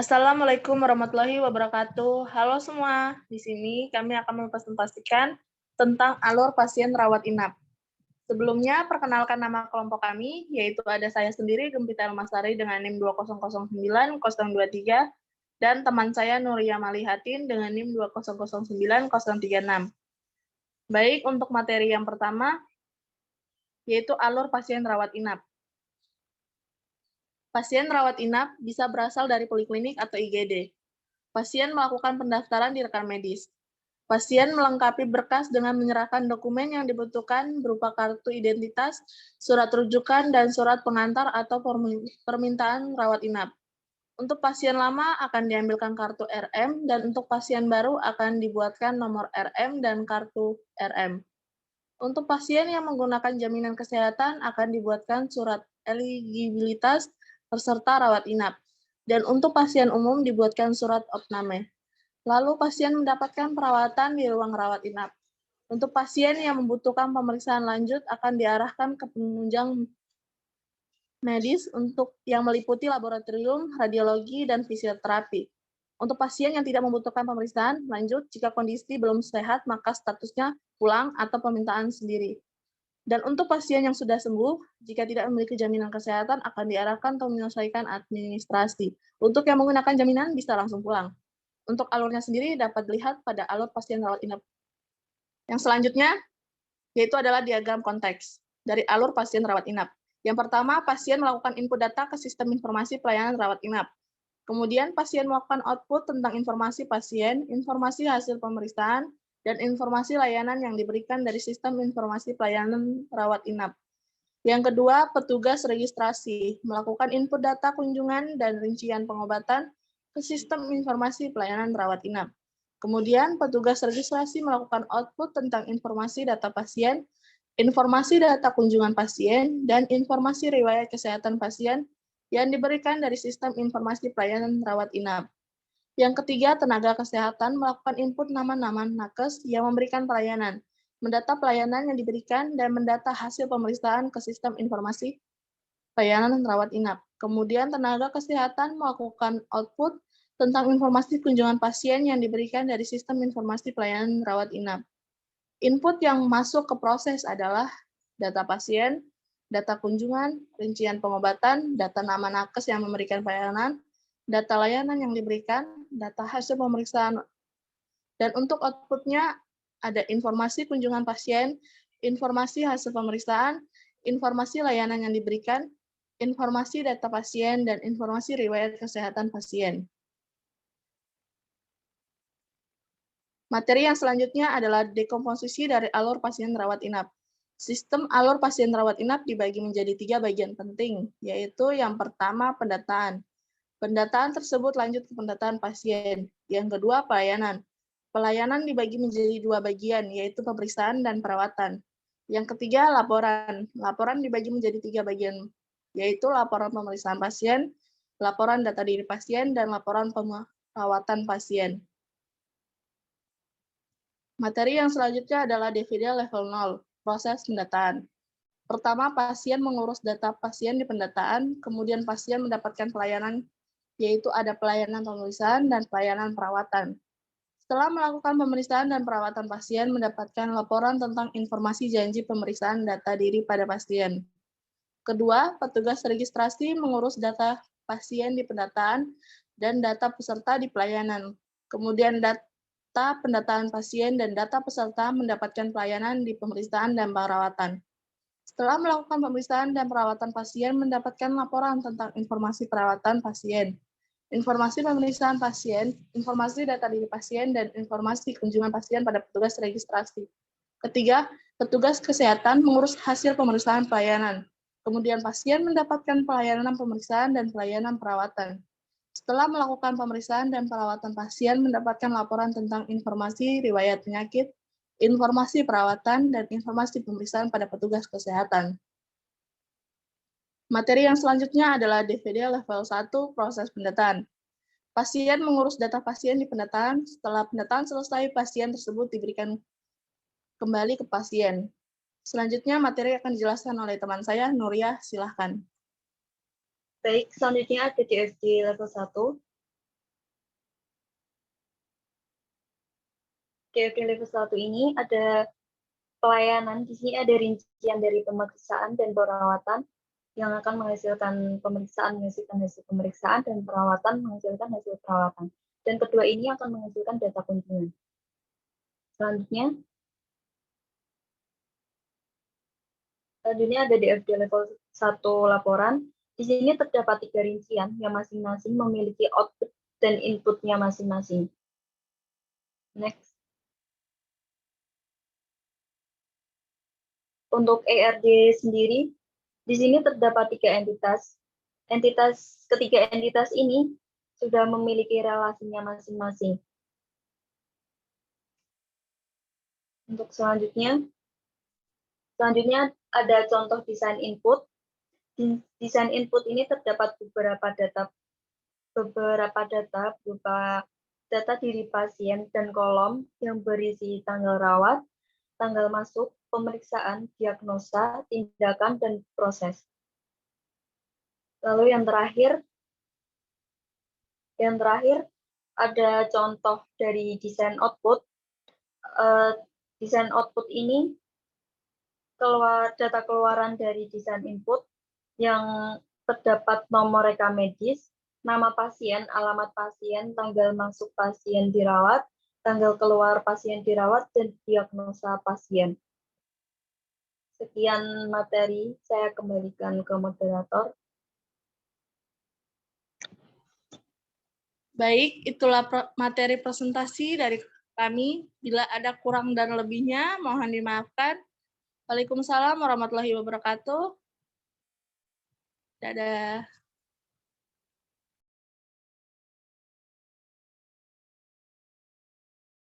Assalamualaikum warahmatullahi wabarakatuh. Halo semua, di sini kami akan mempresentasikan tentang alur pasien rawat inap. Sebelumnya, perkenalkan nama kelompok kami, yaitu ada saya sendiri, Gempita Elmasari dengan NIM 2009023, dan teman saya Nuria Malihatin dengan NIM 2009036. Baik, untuk materi yang pertama, yaitu alur pasien rawat inap. Pasien rawat inap bisa berasal dari poliklinik atau IGD. Pasien melakukan pendaftaran di rekan medis. Pasien melengkapi berkas dengan menyerahkan dokumen yang dibutuhkan berupa kartu identitas, surat rujukan, dan surat pengantar atau permintaan rawat inap. Untuk pasien lama akan diambilkan kartu RM, dan untuk pasien baru akan dibuatkan nomor RM dan kartu RM. Untuk pasien yang menggunakan jaminan kesehatan akan dibuatkan surat eligibilitas peserta rawat inap. Dan untuk pasien umum dibuatkan surat opname. Lalu pasien mendapatkan perawatan di ruang rawat inap. Untuk pasien yang membutuhkan pemeriksaan lanjut akan diarahkan ke penunjang medis untuk yang meliputi laboratorium, radiologi, dan fisioterapi. Untuk pasien yang tidak membutuhkan pemeriksaan lanjut, jika kondisi belum sehat, maka statusnya pulang atau permintaan sendiri. Dan untuk pasien yang sudah sembuh, jika tidak memiliki jaminan kesehatan, akan diarahkan untuk menyelesaikan administrasi. Untuk yang menggunakan jaminan, bisa langsung pulang. Untuk alurnya sendiri dapat dilihat pada alur pasien rawat inap. Yang selanjutnya, yaitu adalah diagram konteks dari alur pasien rawat inap. Yang pertama, pasien melakukan input data ke sistem informasi pelayanan rawat inap. Kemudian, pasien melakukan output tentang informasi pasien, informasi hasil pemeriksaan, dan informasi layanan yang diberikan dari sistem informasi pelayanan rawat inap. Yang kedua, petugas registrasi melakukan input data kunjungan dan rincian pengobatan ke sistem informasi pelayanan rawat inap. Kemudian, petugas registrasi melakukan output tentang informasi data pasien, informasi data kunjungan pasien, dan informasi riwayat kesehatan pasien yang diberikan dari sistem informasi pelayanan rawat inap. Yang ketiga, tenaga kesehatan melakukan input nama-nama nakes yang memberikan pelayanan, mendata pelayanan yang diberikan, dan mendata hasil pemeriksaan ke sistem informasi pelayanan rawat inap. Kemudian, tenaga kesehatan melakukan output tentang informasi kunjungan pasien yang diberikan dari sistem informasi pelayanan rawat inap. Input yang masuk ke proses adalah data pasien, data kunjungan, rincian pengobatan, data nama nakes yang memberikan pelayanan, data layanan yang diberikan, data hasil pemeriksaan. Dan untuk outputnya ada informasi kunjungan pasien, informasi hasil pemeriksaan, informasi layanan yang diberikan, informasi data pasien, dan informasi riwayat kesehatan pasien. Materi yang selanjutnya adalah dekomposisi dari alur pasien rawat inap. Sistem alur pasien rawat inap dibagi menjadi 3 bagian penting, yaitu yang pertama pendataan. Pendataan tersebut lanjut ke pendataan pasien. Yang kedua pelayanan. Pelayanan dibagi menjadi 2 bagian, yaitu pemeriksaan dan perawatan. Yang ketiga laporan. Laporan dibagi menjadi 3 bagian, yaitu laporan pemeriksaan pasien, laporan data diri pasien, dan laporan perawatan pasien. Materi yang selanjutnya adalah DVD level 0, proses pendataan. Pertama, pasien mengurus data pasien di pendataan, kemudian pasien mendapatkan pelayanan, yaitu ada pelayanan pemeriksaan dan pelayanan perawatan. Setelah melakukan pemeriksaan dan perawatan pasien, mendapatkan laporan tentang informasi janji pemeriksaan data diri pada pasien. Kedua, petugas registrasi mengurus data pasien di pendataan dan data peserta di pelayanan. Kemudian data pendataan pasien dan data peserta mendapatkan pelayanan di pemeriksaan dan perawatan. Setelah melakukan pemeriksaan dan perawatan pasien, mendapatkan laporan tentang informasi perawatan pasien, informasi pemeriksaan pasien, informasi data diri pasien, dan informasi kunjungan pasien pada petugas registrasi. Ketiga, petugas kesehatan mengurus hasil pemeriksaan pelayanan. Kemudian pasien mendapatkan pelayanan pemeriksaan dan pelayanan perawatan. Setelah melakukan pemeriksaan dan perawatan pasien, mendapatkan laporan tentang informasi riwayat penyakit, informasi perawatan, dan informasi pemeriksaan pada petugas kesehatan. Materi yang selanjutnya adalah DVD level 1, proses pendataan. Pasien mengurus data pasien di pendataan. Setelah pendataan selesai, pasien tersebut diberikan kembali ke pasien. Selanjutnya, materi akan dijelaskan oleh teman saya, Nuria, silahkan. Baik, selanjutnya PTSD level 1. KFD level 1 ini ada pelayanan, di sini ada rincian dari pemeriksaan dan perawatan yang akan menghasilkan menghasilkan hasil pemeriksaan, dan perawatan menghasilkan hasil perawatan. Dan kedua ini akan menghasilkan data kunjungan. Selanjutnya ada DFD level 1 laporan. Di sini terdapat 3 rincian yang masing-masing memiliki output dan inputnya masing-masing. Next. Untuk ERD sendiri, di sini terdapat 3 entitas. Ketiga entitas ini sudah memiliki relasinya masing-masing. Untuk selanjutnya ada contoh desain input. Di desain input ini terdapat beberapa data berupa data diri pasien dan kolom yang berisi tanggal rawat, tanggal masuk, pemeriksaan, diagnosa, tindakan, dan proses. Lalu yang terakhir ada contoh dari desain output. Desain output ini data keluaran dari desain input yang terdapat nomor rekam medis, nama pasien, alamat pasien, tanggal masuk pasien dirawat, tanggal keluar pasien dirawat, dan diagnosa pasien. Sekian materi, saya kembalikan ke moderator. Baik, itulah materi presentasi dari kami. Bila ada kurang dan lebihnya, mohon dimaafkan. Waalaikumsalam warahmatullahi wabarakatuh. Dadah.